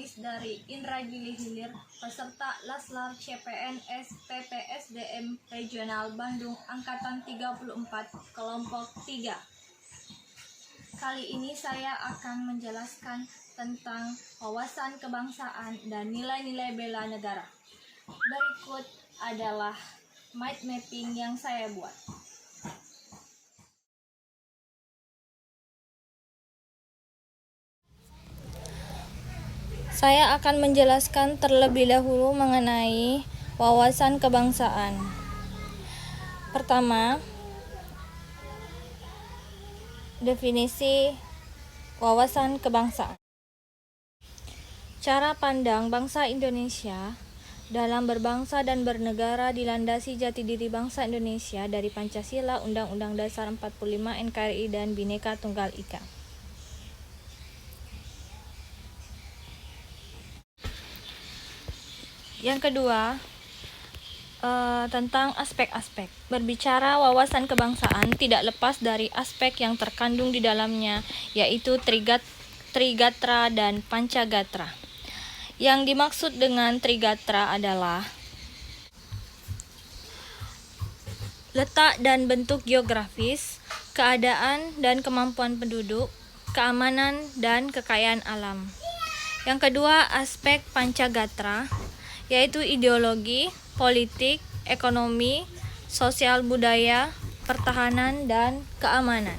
Tulis dari Indra Gili Hilir, peserta Laslar CPNS PPSDM Regional Bandung Angkatan 34, Kelompok 3. Kali ini saya akan menjelaskan tentang wawasan kebangsaan dan nilai-nilai bela negara. Berikut adalah mind mapping yang saya buat. Saya akan menjelaskan terlebih dahulu mengenai wawasan kebangsaan. Pertama, definisi wawasan kebangsaan. Cara pandang bangsa Indonesia dalam berbangsa dan bernegara dilandasi jati diri bangsa Indonesia dari Pancasila, Undang-Undang Dasar 45, NKRI, dan Bhinneka Tunggal Ika. Yang kedua, tentang aspek-aspek. Berbicara wawasan kebangsaan tidak lepas dari aspek yang terkandung di dalamnya, yaitu Trigatra dan Pancagatra. Yang dimaksud dengan Trigatra adalah letak dan bentuk geografis, keadaan dan kemampuan penduduk, keamanan dan kekayaan alam. Yang kedua, aspek Pancagatra, yaitu ideologi, politik, ekonomi, sosial budaya, pertahanan, dan keamanan.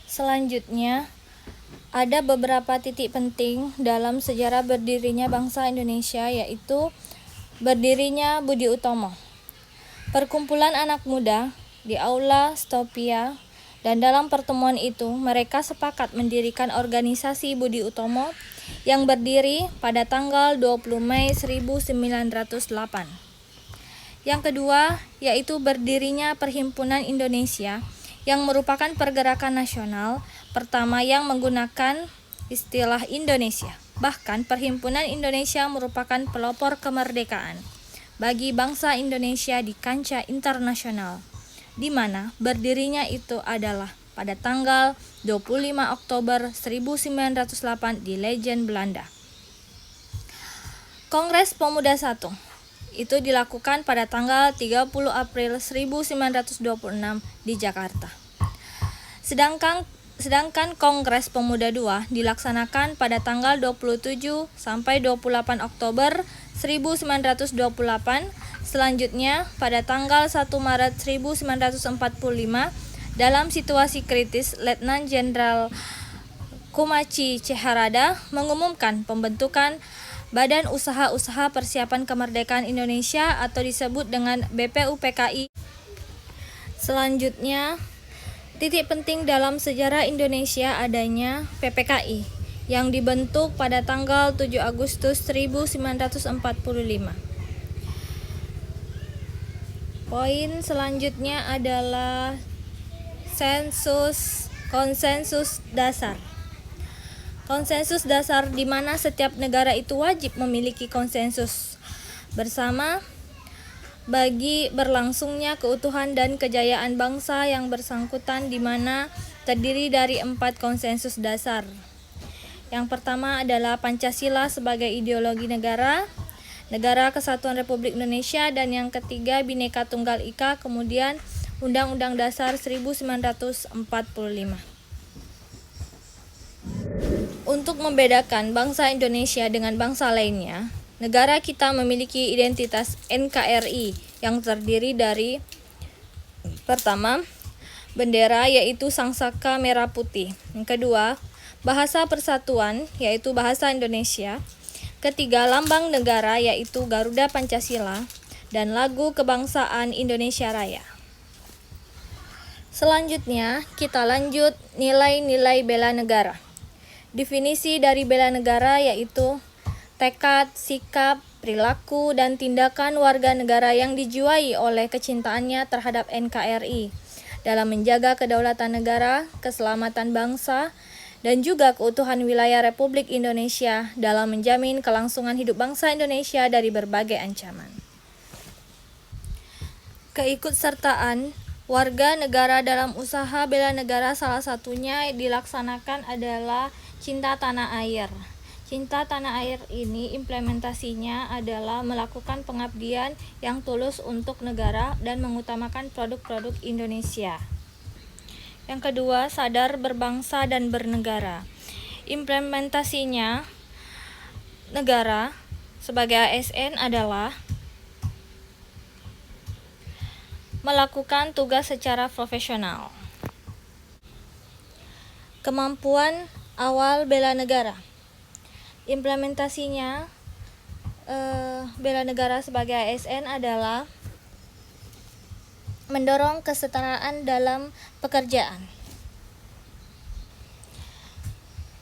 Selanjutnya, ada beberapa titik penting dalam sejarah berdirinya bangsa Indonesia, yaitu berdirinya Budi Utomo. Perkumpulan anak muda di Aula Stopia, dan dalam pertemuan itu mereka sepakat mendirikan organisasi Budi Utomo yang berdiri pada tanggal 20 Mei 1908. Yang kedua, yaitu berdirinya Perhimpunan Indonesia yang merupakan pergerakan nasional pertama yang menggunakan istilah Indonesia. Bahkan Perhimpunan Indonesia merupakan pelopor kemerdekaan bagi bangsa Indonesia di kancah internasional, di mana berdirinya itu adalah pada tanggal 25 Oktober 1908 di Leiden, Belanda. Kongres Pemuda I itu dilakukan pada tanggal 30 April 1926 di Jakarta. Sedangkan Kongres Pemuda II dilaksanakan pada tanggal 27 sampai 28 Oktober 1928. Selanjutnya pada tanggal 1 Maret 1945 dalam situasi kritis, Letnan Jenderal Kumaci Ceharada mengumumkan pembentukan Badan Usaha-Usaha Persiapan Kemerdekaan Indonesia atau disebut dengan BPUPKI. Selanjutnya, titik penting dalam sejarah Indonesia adanya PPKI yang dibentuk pada tanggal 7 Agustus 1945. Poin selanjutnya adalah konsensus dasar. Konsensus dasar di mana setiap negara itu wajib memiliki konsensus bersama bagi berlangsungnya keutuhan dan kejayaan bangsa yang bersangkutan, di mana terdiri dari 4 konsensus dasar. Yang pertama adalah Pancasila sebagai ideologi negara, Negara Kesatuan Republik Indonesia, dan yang ketiga Bhinneka Tunggal Ika, kemudian Undang-Undang Dasar 1945. Untuk membedakan bangsa Indonesia dengan bangsa lainnya, negara kita memiliki identitas NKRI yang terdiri dari pertama, bendera yaitu sangsaka merah putih. Yang kedua, bahasa persatuan yaitu bahasa Indonesia. Ketiga, lambang negara yaitu Garuda Pancasila, dan lagu kebangsaan Indonesia Raya. Selanjutnya, kita lanjut nilai-nilai bela negara. Definisi dari bela negara yaitu tekad, sikap, perilaku, dan tindakan warga negara yang dijiwai oleh kecintaannya terhadap NKRI dalam menjaga kedaulatan negara, keselamatan bangsa, dan juga keutuhan wilayah Republik Indonesia dalam menjamin kelangsungan hidup bangsa Indonesia dari berbagai ancaman. Keikutsertaan warga negara dalam usaha bela negara salah satunya dilaksanakan adalah cinta tanah air, Cinta tanah air ini implementasinya adalah melakukan pengabdian yang tulus untuk negara dan mengutamakan produk-produk Indonesia. Yang kedua, sadar berbangsa dan bernegara. Implementasinya negara sebagai ASN adalah melakukan tugas secara profesional. Kemampuan awal bela negara. Implementasinya bela negara sebagai ASN adalah mendorong kesetaraan dalam pekerjaan.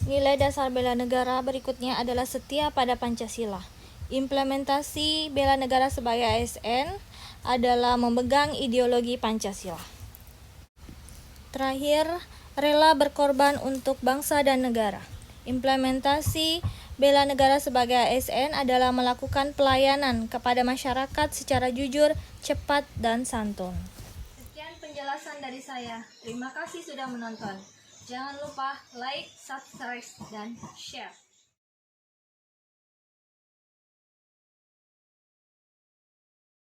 Nilai dasar bela negara berikutnya adalah setia pada Pancasila. Implementasi bela negara sebagai ASN adalah memegang ideologi Pancasila. Terakhir, rela berkorban untuk bangsa dan negara. Implementasi bela negara sebagai ASN adalah melakukan pelayanan kepada masyarakat secara jujur, cepat, dan santun. Sekian penjelasan dari saya. Terima kasih sudah menonton. Jangan lupa like, subscribe, dan share.